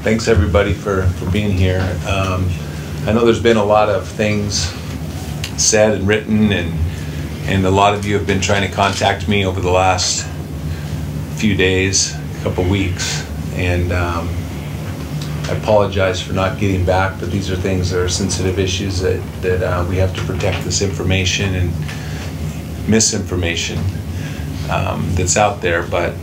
Thanks everybody for being here. I know there's been a lot of things said and written, and a lot of you have been trying to contact me over the last few days, a couple weeks, and I apologize for not getting back, but these are things that are sensitive issues that we have to protect this information and misinformation that's out there. But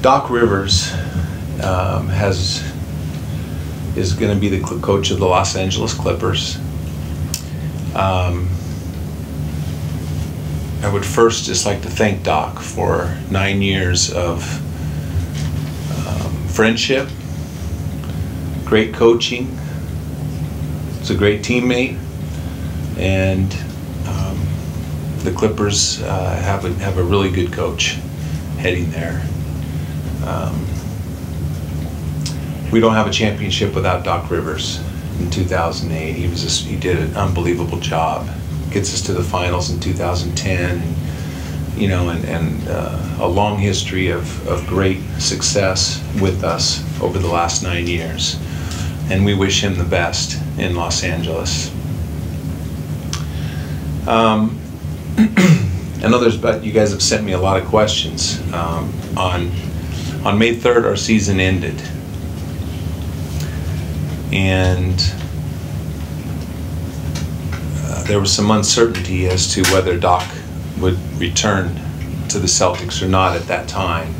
Doc Rivers is going to be the coach of the Los Angeles Clippers. I would first just like to thank Doc for 9 years of friendship, great coaching. He's a great teammate, and the Clippers have a really good coach heading there. We don't have a championship without Doc Rivers. In 2008, he did an unbelievable job. Gets us to the finals in 2010, and a long history of great success with us over the last 9 years. And we wish him the best in Los Angeles. I know you guys have sent me a lot of questions. On May 3rd, our season ended. And there was some uncertainty as to whether Doc would return to the Celtics or not at that time.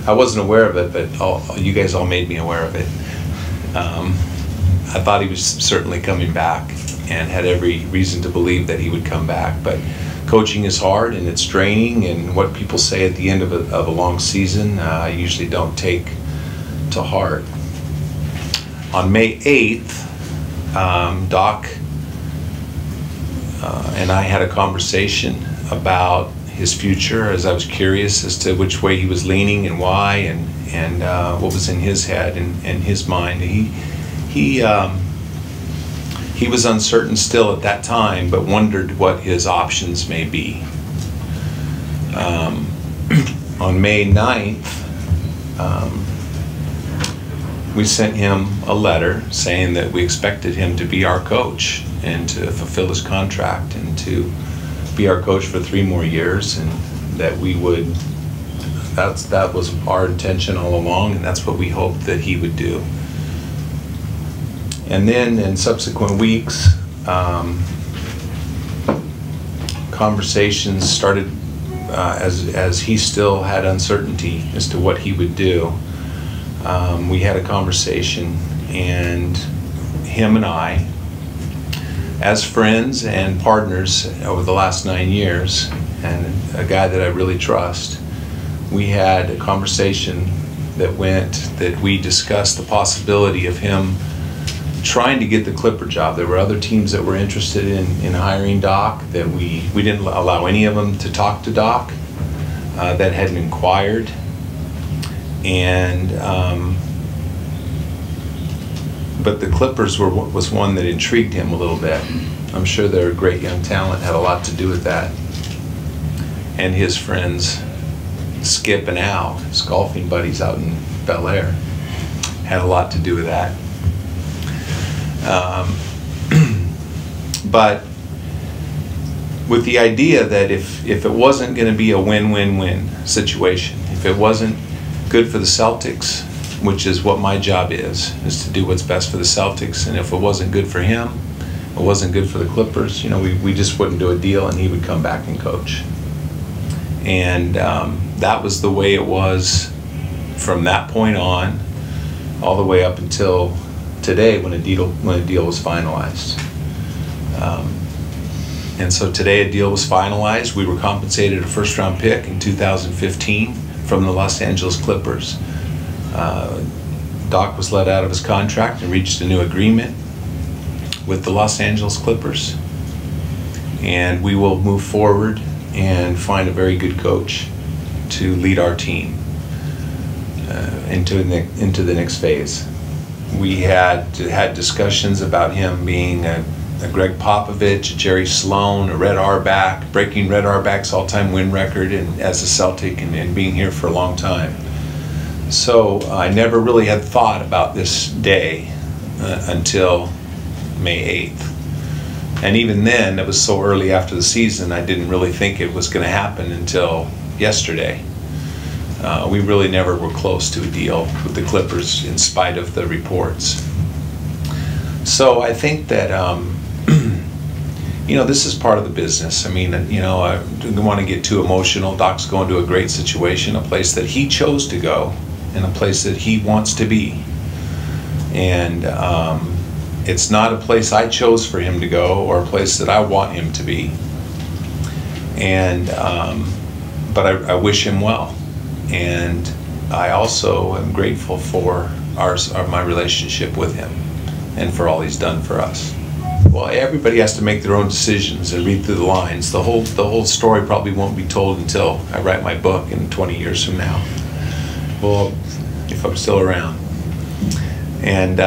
I wasn't aware of it, but you guys all made me aware of it. I thought he was certainly coming back and had every reason to believe that he would come back. But coaching is hard and it's draining, and what people say at the end of a long season, I usually don't take to heart. On May 8th, Doc and I had a conversation about his future, as I was curious as to which way he was leaning and why, and what was in his head and his mind. He was uncertain still at that time, but wondered what his options may be. On May 9th, we sent him a letter saying that we expected him to be our coach and to fulfill his contract and to be our coach for 3 more years, and that we would, that was our intention all along, and that's what we hoped that he would do. And then in subsequent weeks, conversations started as he still had uncertainty as to what he would do. We had a conversation, and him and I, as friends and partners over the last 9 years, and a guy that I really trust, we had a conversation that we discussed the possibility of him trying to get the Clipper job. There were other teams that were interested in hiring Doc, that we didn't allow any of them to talk to Doc that hadn't inquired. And but the Clippers was one that intrigued him a little bit. I'm sure their great young talent had a lot to do with that. And his friends, Skip and Al, his golfing buddies out in Bel Air, had a lot to do with that. But with the idea that if it wasn't going to be a win-win-win situation, if it wasn't good for the Celtics, which is what my job is to do what's best for the Celtics, and if it wasn't good for him, it wasn't good for the Clippers, we just wouldn't do a deal, and he would come back and coach. And that was the way it was from that point on, all the way up until today, when a deal was finalized. And so today a deal was finalized. We were compensated a first-round pick in 2015 from the Los Angeles Clippers. Doc was let out of his contract and reached a new agreement with the Los Angeles Clippers. And we will move forward and find a very good coach to lead our team into the next phase. We had discussions about him being a Greg Popovich, a Jerry Sloan, a Red Auerbach, breaking Red Auerbach's all-time win record, and as a Celtic and being here for a long time. So I never really had thought about this day until May 8th. And even then, it was so early after the season, I didn't really think it was going to happen until yesterday. We really never were close to a deal with the Clippers in spite of the reports. So I think that, you know, this is part of the business. I mean, you know, I don't want to get too emotional. Doc's going to a great situation, a place that he chose to go, and a place that he wants to be. And it's not a place I chose for him to go or a place that I want him to be. And but I wish him well. And I also am grateful for my relationship with him and for all he's done for us. Well, everybody has to make their own decisions and read through the lines. The whole story probably won't be told until I write my book in 20 years from now. Well, if I'm still around. And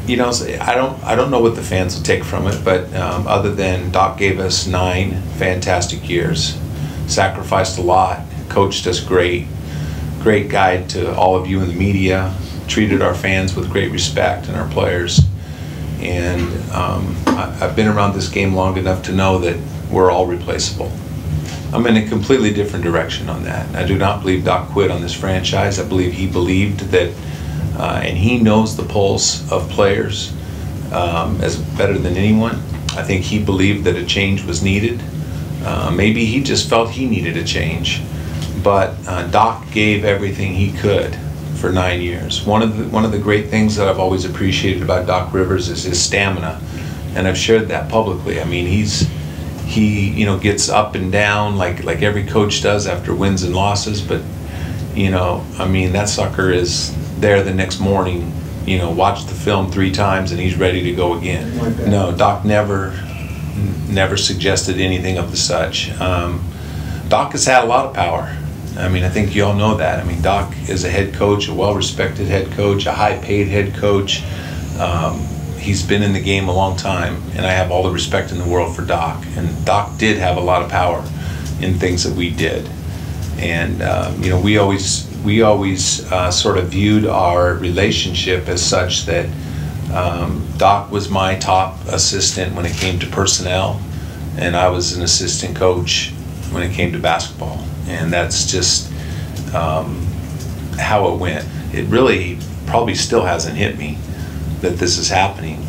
you know, I don't know what the fans will take from it, but other than Doc gave us 9 fantastic years, sacrificed a lot, coached us great guide to all of you in the media, treated our fans with great respect and our players. And I've been around this game long enough to know that we're all replaceable. I'm in a completely different direction on that. I do not believe Doc quit on this franchise. I believe he believed that, and he knows the pulse of players as better than anyone. I think he believed that a change was needed. Maybe he just felt he needed a change. But Doc gave everything he could for 9 years. One of the great things that I've always appreciated about Doc Rivers is his stamina, and I've shared that publicly. I mean, he you know, gets up and down like every coach does after wins and losses, but you know, I mean, that sucker is there the next morning, you know, watch the film 3 times and he's ready to go again. No, Doc never suggested anything of the such. Doc has had a lot of power. I mean, I think you all know that. I mean, Doc is a head coach, a well-respected head coach, a high-paid head coach. He's been in the game a long time, and I have all the respect in the world for Doc. And Doc did have a lot of power in things that we did. And you know, we always sort of viewed our relationship as such that Doc was my top assistant when it came to personnel, and I was an assistant coach when it came to basketball. And that's just how it went. It really probably still hasn't hit me that this is happening,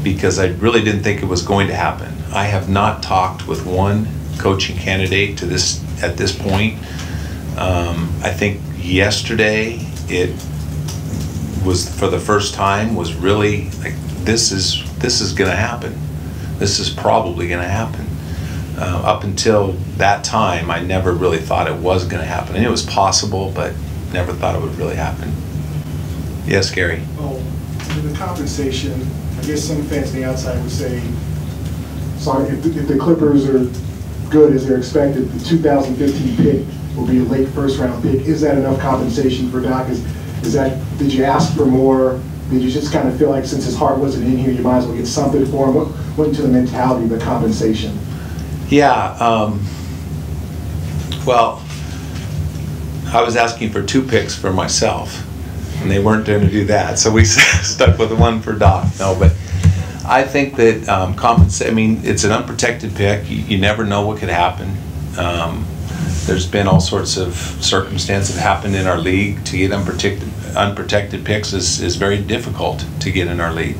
because I really didn't think it was going to happen. I have not talked with one coaching candidate at this point. I think yesterday it was, for the first time, was really like, this is going to happen. This is probably going to happen. Up until that time, I never really thought it was going to happen. And it was possible, but never thought it would really happen. Yes, Gary? Oh, the compensation, I guess some fans on the outside would say, sorry, if the Clippers are good as they're expected, the 2015 pick will be a late first-round pick. Is that enough compensation for Doc? Did you ask for more? Did you just kind of feel like since his heart wasn't in here, you might as well get something for him? What went into the mentality of the compensation? Yeah, well, I was asking for 2 picks for myself, and they weren't going to do that, so we stuck with the 1 for Doc. No, but I think that I mean, it's an unprotected pick. You never know what could happen. There's been all sorts of circumstances that happened in our league. To get unprotected picks is very difficult to get in our league.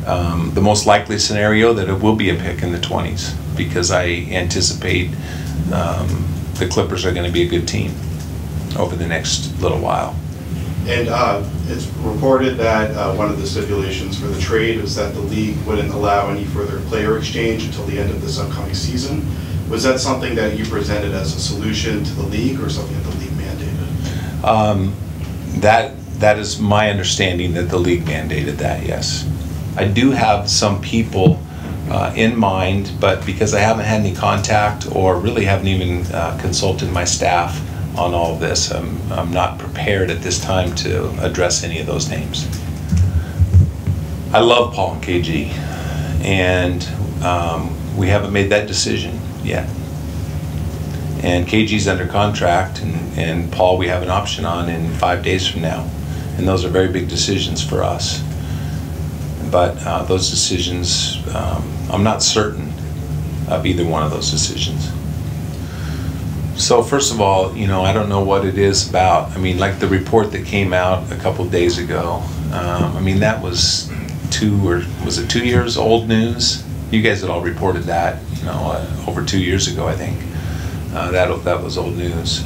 The most likely scenario that it will be a pick in the 20s, because I anticipate the Clippers are going to be a good team over the next little while. And it's reported that one of the stipulations for the trade was that the league wouldn't allow any further player exchange until the end of this upcoming season. Was that something that you presented as a solution to the league, or something that the league mandated? That is my understanding, that the league mandated that, yes. I do have some people in mind, but because I haven't had any contact or really haven't even consulted my staff on all of this, I'm not prepared at this time to address any of those names. I love Paul and KG, and we haven't made that decision yet. And KG's under contract, and Paul we have an option on in 5 days from now. And those are very big decisions for us. But those decisions, I'm not certain of either one of those decisions. So first of all, you know, I don't know what it is about. I mean, like the report that came out a couple days ago, I mean, that was 2 years old news? You guys had all reported that, you know, over 2 years ago, I think. That was old news.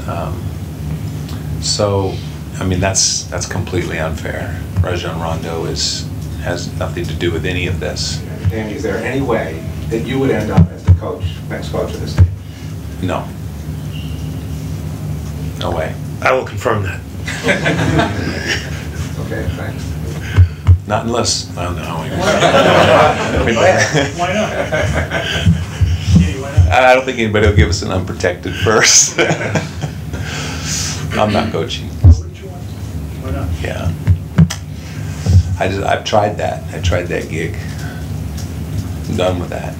So, I mean, that's completely unfair. Rajon Rondo has nothing to do with any of this. Danny, is there any way that you would end up as the coach, next coach of this team? No. No way. I will confirm that. Okay, thanks. Not unless, I don't know. Why not? I don't think anybody will give us an unprotected first. I'm not coaching. Why not? Yeah. I've tried that. I tried that gig. I'm done with that.